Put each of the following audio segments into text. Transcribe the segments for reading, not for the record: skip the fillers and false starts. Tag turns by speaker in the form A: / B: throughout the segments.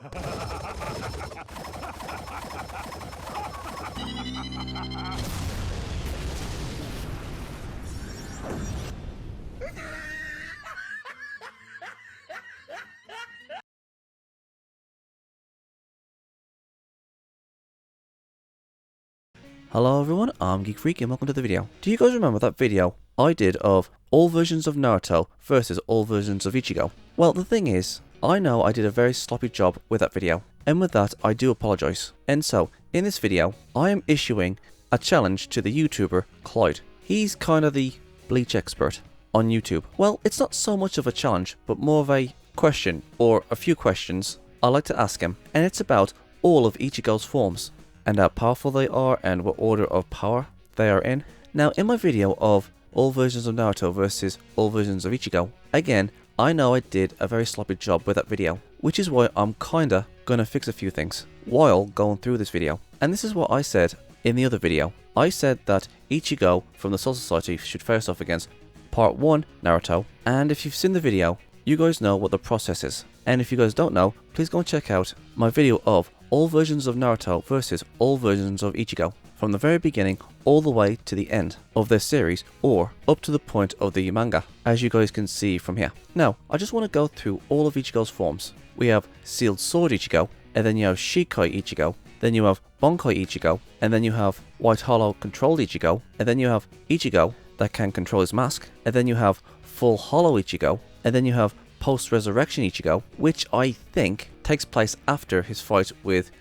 A: Hello everyone, I'm Geek Freak and welcome to the video. Do you guys remember that video I did of all versions of Naruto versus all versions of Ichigo? Well, the thing is, I know I did a very sloppy job with that video, and with that I do apologise. And so, in this video, I am issuing a challenge to the YouTuber Clyde. He's kind of the bleach expert on YouTube. Well, it's not so much of a challenge, but more of a question, or a few questions I like to ask him, and it's about all of Ichigo's forms, and how powerful they are and what order of power they are in. Now, in my video of all versions of Naruto versus all versions of Ichigo, again, I know I did a very sloppy job with that video, which is why I'm kinda gonna fix a few things while going through this video. And this is what I said in the other video. I said that Ichigo from the Soul Society should face off against Part 1 Naruto, and if you've seen the video, you guys know what the process is. And if you guys don't know, please go and check out my video of all versions of Naruto versus all versions of Ichigo, from the very beginning all the way to the end of this series, or up to the point of the manga, as you guys can see from here. Now, I just want to go through all of Ichigo's forms. We have Sealed Sword Ichigo, and then you have Shikai Ichigo, then you have Bankai Ichigo, and then you have White Hollow Controlled Ichigo, and then you have Ichigo that can control his mask, and then you have Full Hollow Ichigo, and then you have Post-Resurrection Ichigo, which I think takes place after his fight with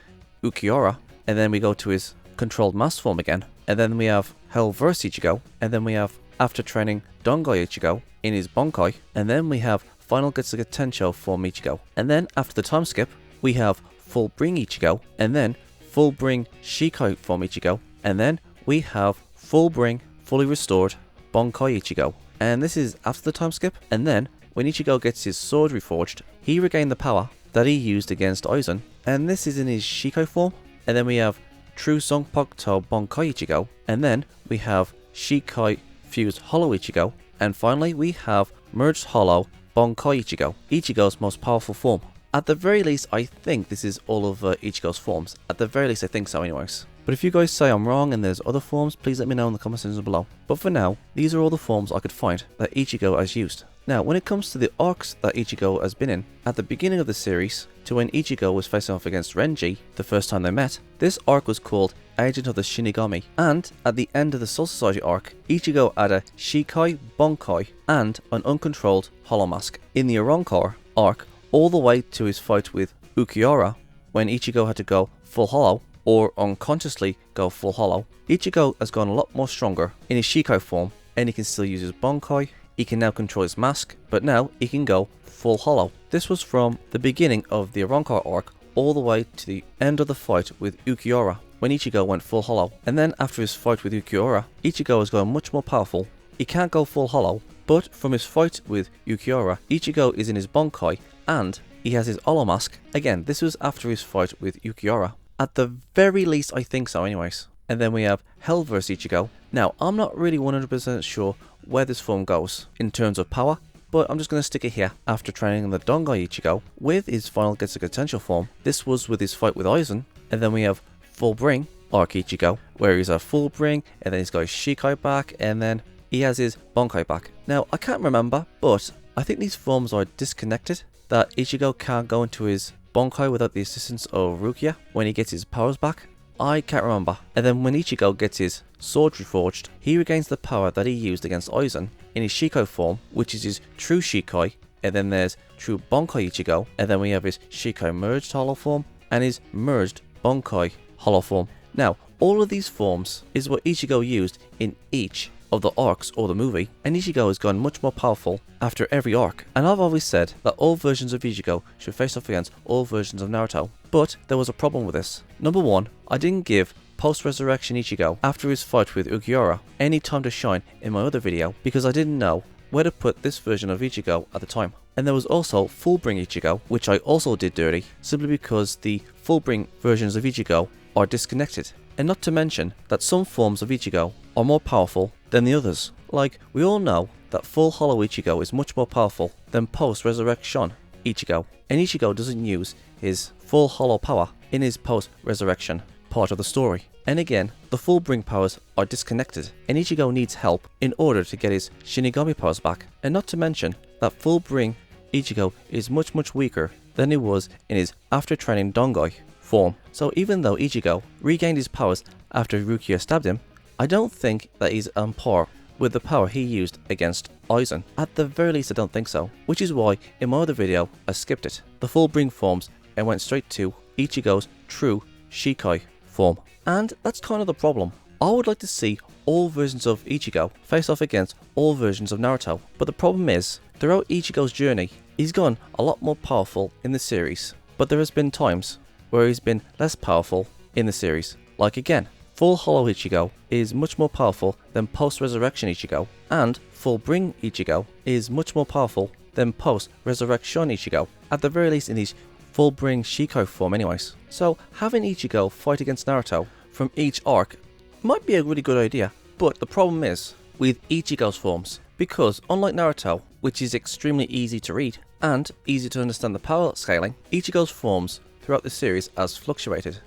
A: Ulquiorra, and then we go to his controlled mass form again, and then we have Hellverse Ichigo, and then we have after training Dongai Ichigo in his Bankai, and then we have Final Getsuga Tensho form Ichigo, and then after the time skip we have Full Bring Ichigo, and then Full Bring Shikai form Ichigo, and then we have Full Bring Fully Restored Bankai Ichigo, and this is after the time skip. And then when Ichigo gets his sword reforged, he regained the power that he used against Aizen, and this is in his Shikai form. And then we have True Sonpokto Bankai Ichigo, and then we have Shikai Fused Hollow Ichigo, and finally we have Merged Hollow Bankai Ichigo, Ichigo's most powerful form. At the very least, I think this is all of Ichigo's forms. At the very least, I think so anyways. But if you guys say I'm wrong and there's other forms, please let me know in the comment section below. But for now, these are all the forms I could find that Ichigo has used. Now, when it comes to the arcs that Ichigo has been in, at the beginning of the series, to when Ichigo was facing off against Renji the first time they met, this arc was called Agent of the Shinigami. And at the end of the Soul Society arc, Ichigo had a Shikai, Bankai, and an uncontrolled Hollow Mask. In the Arrancar arc, all the way to his fight with Ulquiorra, when Ichigo had to go full hollow, or unconsciously go full hollow, Ichigo has gone a lot more stronger in his Shikai form, and he can still use his Bankai. He can now control his mask, but now he can go full hollow. This was from the beginning of the Arrancar arc all the way to the end of the fight with Ulquiorra, when Ichigo went full hollow. And then after his fight with Ulquiorra, Ichigo has gone much more powerful. He can't go full hollow, but from his fight with Ulquiorra, Ichigo is in his Bankai, and he has his Hollow Mask. Again, this was after his fight with Ulquiorra. At the very least, I think so anyways. And then we have Hellverse Ichigo. Now, I'm not really 100% sure where this form goes in terms of power, but I'm just going to stick it here. After training the Dongai Ichigo with his Final Getsuga Tensho form, this was with his fight with Aizen. And then we have Full Bring Arc Ichigo, where he's a Full Bring, and then he's got his Shikai back, and then he has his Bankai back. Now, I can't remember, but I think these forms are disconnected, that Ichigo can't go into his Bankai without the assistance of Rukia when he gets his powers back. I can't remember. And then when Ichigo gets his sword reforged, he regains the power that he used against Aizen in his Shikai form, which is his True Shikai, and then there's True Bankai Ichigo, and then we have his Shikai Merged Hollow form, and his Merged Bankai Hollow form. Now, all of these forms is what Ichigo used in each of the arcs or the movie, and Ichigo has gone much more powerful after every arc. And I've always said that all versions of Ichigo should face off against all versions of Naruto, but there was a problem with this. Number one, I didn't give Post-Resurrection Ichigo after his fight with Ulquiorra any time to shine in my other video, because I didn't know where to put this version of Ichigo at the time. And there was also Full Bring Ichigo, which I also did dirty, simply because the Full Bring versions of Ichigo are disconnected. And not to mention that some forms of Ichigo are more powerful than the others. Like, we all know that Full Hollow Ichigo is much more powerful than Post-Resurrection Ichigo, and Ichigo doesn't use his full hollow power in his post-resurrection part of the story. And again, the full bring powers are disconnected, and Ichigo needs help in order to get his Shinigami powers back. And not to mention that full bring Ichigo is much weaker than he was in his after training Dongoi form. So even though Ichigo regained his powers after Rukia stabbed him, I don't think that he's on par with the power he used against Aizen. At the very least I don't think so, which is why in my other video I skipped it, the full bring forms, and went straight to Ichigo's true Shikai form. And that's kind of the problem. I would like to see all versions of Ichigo face off against all versions of Naruto, but the problem is, throughout Ichigo's journey, he's gone a lot more powerful in the series, but there has been times where he's been less powerful in the series. Like again, full hollow Ichigo is much more powerful than post-resurrection Ichigo, and full bring Ichigo is much more powerful than post-resurrection Ichigo, at the very least in his full bring Shikai form anyways. So having Ichigo fight against Naruto from each arc might be a really good idea, but the problem is with Ichigo's forms, because unlike Naruto, which is extremely easy to read and easy to understand the power scaling, Ichigo's forms throughout the series has fluctuated.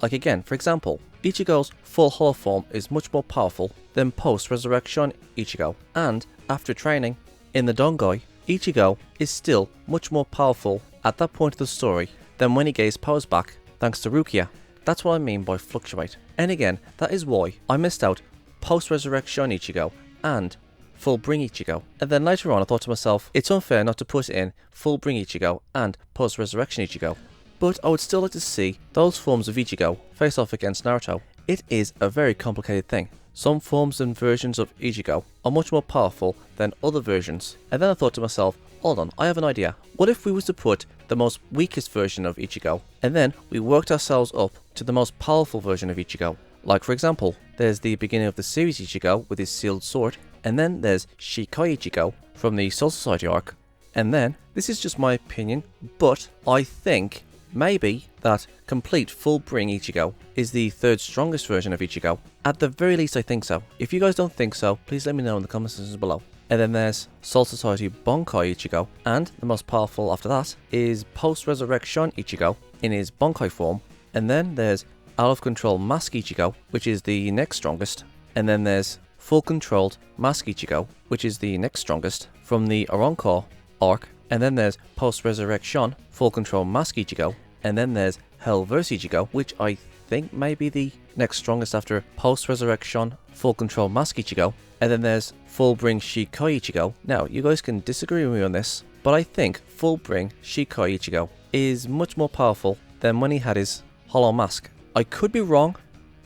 A: Like again, for example, Ichigo's full hollow form is much more powerful than post-resurrection Ichigo, and after training in the Dongoi, Ichigo is still much more powerful at that point of the story than when he gets powers back thanks to Rukia. That's what I mean by fluctuate. And again, that is why I missed out post-resurrection Ichigo and full bring Ichigo. And then later on I thought to myself, it's unfair not to put in full bring Ichigo and post-resurrection Ichigo. But I would still like to see those forms of Ichigo face off against Naruto. It is a very complicated thing. Some forms and versions of Ichigo are much more powerful than other versions. And then I thought to myself, hold on, I have an idea. What if we was to put the most weakest version of Ichigo, and then we worked ourselves up to the most powerful version of Ichigo? Like for example, there's the beginning of the series Ichigo with his sealed sword, and then there's Shikai Ichigo from the Soul Society arc. And then, this is just my opinion, but I think maybe that complete full bring Ichigo is the third strongest version of Ichigo. At the very least I think so. If you guys don't think so, please let me know in the comment sections below. And then there's Soul Society Bankai Ichigo, and the most powerful after that is post-resurrection Ichigo in his Bankai form. And then there's out of control Mask Ichigo, which is the next strongest. And then there's full controlled Mask Ichigo, which is the next strongest from the Arrancar arc. And then there's post-resurrection full control Mask Ichigo. And then there's Hellverse Ichigo, which I think may be the next strongest after post-resurrection full control Mask Ichigo. And then there's full bring Shikai Ichigo. Now, you guys can disagree with me on this, but I think full bring Shikai Ichigo is much more powerful than when he had his hollow mask. I could be wrong,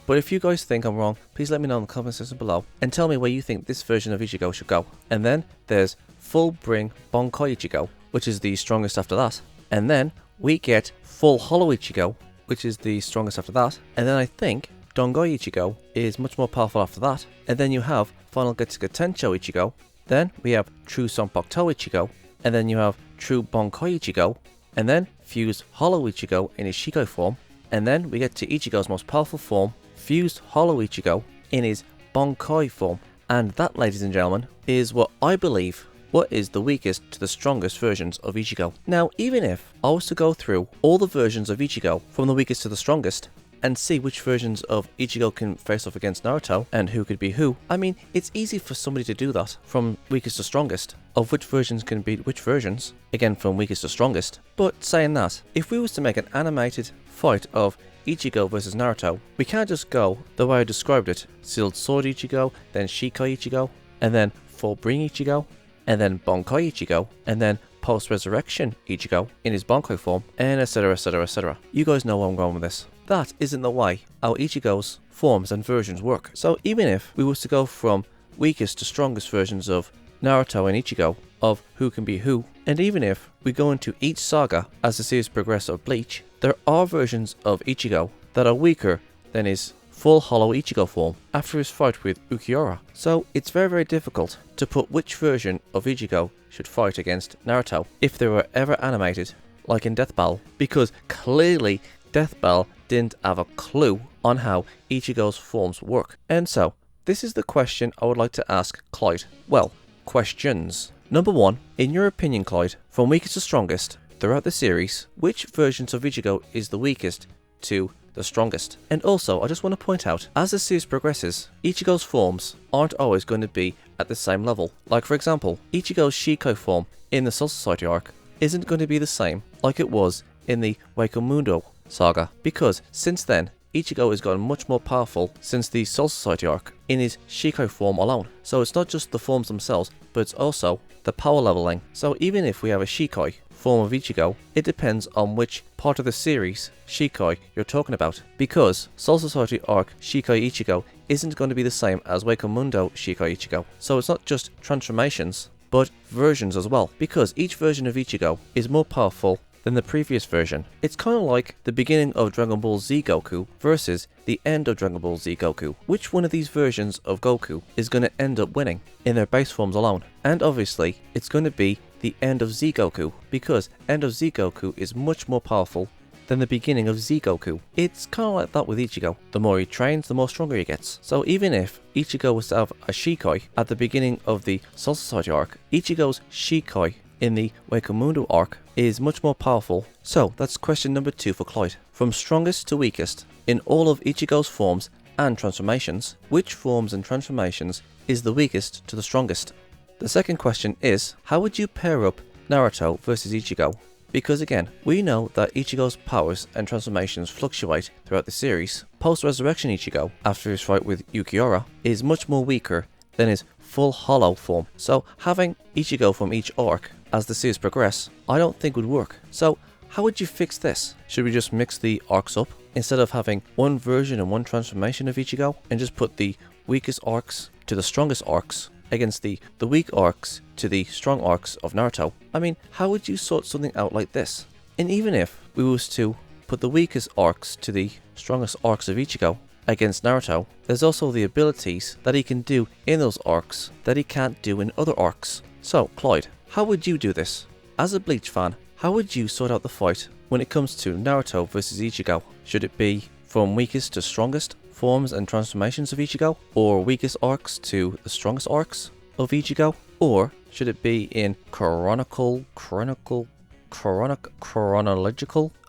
A: but if you guys think I'm wrong, please let me know in the comment section below and tell me where you think this version of Ichigo should go. And then there's full bring Bankai Ichigo, which is the strongest after that. And then we get full hollow Ichigo, which is the strongest after that. And then I think Dongoi Ichigo is much more powerful after that. And then you have Final Getsuga Tencho Ichigo. Then we have True Sanpakuto Ichigo. And then you have True Bankai Ichigo. And then Fused Hollow Ichigo in his Shikai form. And then we get to Ichigo's most powerful form, Fused Hollow Ichigo in his Bankai form. And that, ladies and gentlemen, is what I believe what is the weakest to the strongest versions of Ichigo. Now, even if I was to go through all the versions of Ichigo from the weakest to the strongest, and see which versions of Ichigo can face off against Naruto, and who could be who, I mean, it's easy for somebody to do that, from weakest to strongest, of which versions can beat which versions, again from weakest to strongest. But saying that, if we was to make an animated fight of Ichigo versus Naruto, we can't just go the way I described it, Sealed Sword Ichigo, then Shikai Ichigo, and then Full Bring Ichigo, and then Bankai Ichigo, and then post-resurrection Ichigo in his Bankai form, and etc, etc, etc. You guys know where I'm going with this. That isn't the way how Ichigo's forms and versions work. So even if we was to go from weakest to strongest versions of Naruto and Ichigo, of who can be who, and even if we go into each saga as the series progresses of Bleach, there are versions of Ichigo that are weaker than his full hollow Ichigo form after his fight with Ulquiorra. So it's very difficult to put which version of Ichigo should fight against Naruto if they were ever animated like in Death Battle, because clearly Death Battle didn't have a clue on how Ichigo's forms work. And so this is the question I would like to ask Clyde. Well, questions. Number 1, in your opinion, Clyde, from weakest to strongest, throughout the series which versions of Ichigo is the weakest to the strongest. And also, I just want to point out, as the series progresses, Ichigo's forms aren't always going to be at the same level. Like for example, Ichigo's Shikai form in the Soul Society arc isn't going to be the same like it was in the Mundo saga, because since then, Ichigo has gotten much more powerful since the Soul Society arc in his Shikai form alone. So it's not just the forms themselves, but it's also the power leveling. So even if we have a Shikai form of Ichigo, it depends on which part of the series Shikai you're talking about, because Soul Society arc Shikai Ichigo isn't going to be the same as Mundo Shikai Ichigo. So it's not just transformations, but versions as well, because each version of Ichigo is more powerful than the previous version. It's kind of like the beginning of Dragon Ball Z Goku versus the end of Dragon Ball Z Goku. Which one of these versions of Goku is going to end up winning in their base forms alone? And obviously, it's going to be the end of Z Goku, because end of Z Goku is much more powerful than the beginning of Z Goku. It's kind of like that with Ichigo. The more he trains, the more stronger he gets. So even if Ichigo was to have a Shikai at the beginning of the Soul Society arc, Ichigo's Shikai in the Mundo arc is much more powerful. So that's question number 2 for Clyde. From strongest to weakest, in all of Ichigo's forms and transformations, which forms and transformations is the weakest to the strongest? The second question is, how would you pair up Naruto versus Ichigo? Because again, we know that Ichigo's powers and transformations fluctuate throughout the series. Post-resurrection Ichigo, after his fight with Ulquiorra, is much more weaker than his full hollow form. So having Ichigo from each arc as the series progress, I don't think would work. So how would you fix this? Should we just mix the arcs up instead of having one version and one transformation of Ichigo, and just put the weakest arcs to the strongest arcs against the weak arcs to the strong arcs of Naruto? I mean, how would you sort something out like this? And even if we was to put the weakest arcs to the strongest arcs of Ichigo against Naruto, there's also the abilities that he can do in those arcs that he can't do in other arcs. So, Clyde, how would you do this? As a Bleach fan, how would you sort out the fight when it comes to Naruto versus Ichigo? Should it be from weakest to strongest forms and transformations of Ichigo, or weakest arcs to the strongest arcs of Ichigo? Or should it be in chronological?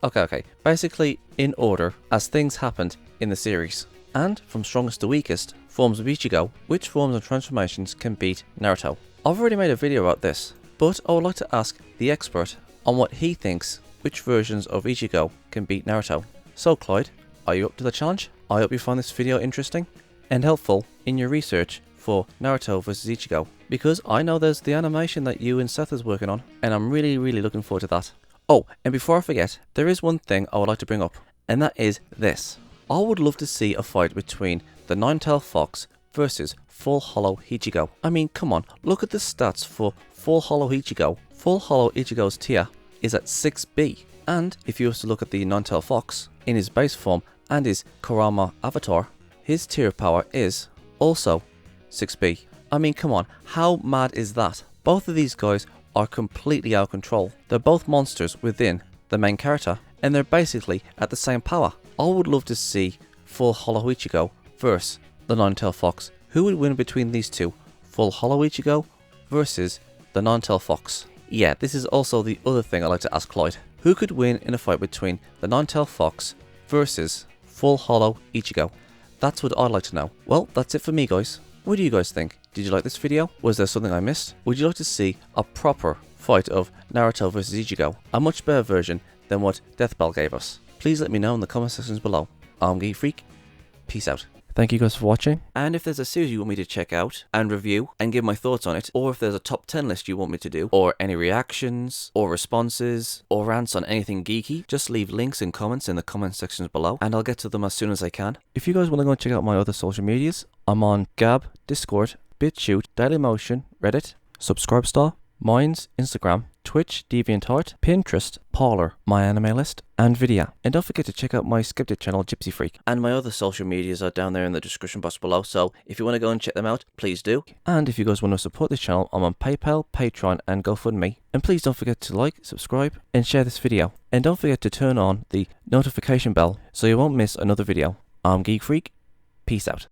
A: Okay. Basically in order as things happened in the series. And from strongest to weakest forms of Ichigo, which forms and transformations can beat Naruto? I've already made a video about this, but I would like to ask the expert on what he thinks which versions of Ichigo can beat Naruto. So Clyde, are you up to the challenge? I hope you find this video interesting and helpful in your research for Naruto vs Ichigo, because I know there's the animation that you and Seth is working on, and I'm really looking forward to that. Oh, and before I forget, there is one thing I would like to bring up, and that is this. I would love to see a fight between the Nine-Tailed Fox versus Full Hollow Ichigo. I mean, come on, look at the stats for Full Hollow Ichigo. Full Hollow Ichigo's tier is at 6B, and if you was to look at the Nine-Tailed Fox in his base form and his Kurama avatar, his tier power is also 6B. I mean, come on, how mad is that? Both of these guys are completely out of control. They're both monsters within the main character, and they're basically at the same power. I would love to see Full Hollow Ichigo versus the Nine-Tailed Fox. Who would win between these two? Full Hollow Ichigo versus the Nine-Tailed Fox. Yeah, this is also the other thing I'd like to ask Clyde. Who could win in a fight between the Nine-Tailed Fox versus Full Hollow Ichigo? That's what I'd like to know. Well, that's it for me, guys. What do you guys think? Did you like this video? Was there something I missed? Would you like to see a proper fight of Naruto vs Ichigo? A much better version than what Death Bell gave us? Please let me know in the comment sections below. I'm Geek Freak. Peace out. Thank you guys for watching. And if there's a series you want me to check out and review and give my thoughts on it, or if there's a top 10 list you want me to do, or any reactions, or responses, or rants on anything geeky, just leave links and comments in the comment sections below, and I'll get to them as soon as I can. If you guys want to go and check out my other social medias, I'm on Gab, Discord, BitChute, Dailymotion, Reddit, Subscribestar, Minds, Instagram, Twitch, DeviantArt, Pinterest, Parler, My Anime List, and Vidya. And don't forget to check out my Skeptic channel, Gypsy Freak. And my other social medias are down there in the description box below, so if you want to go and check them out, please do. And if you guys want to support this channel, I'm on PayPal, Patreon, and GoFundMe. And please don't forget to like, subscribe, and share this video. And don't forget to turn on the notification bell so you won't miss another video. I'm Geek Freak. Peace out.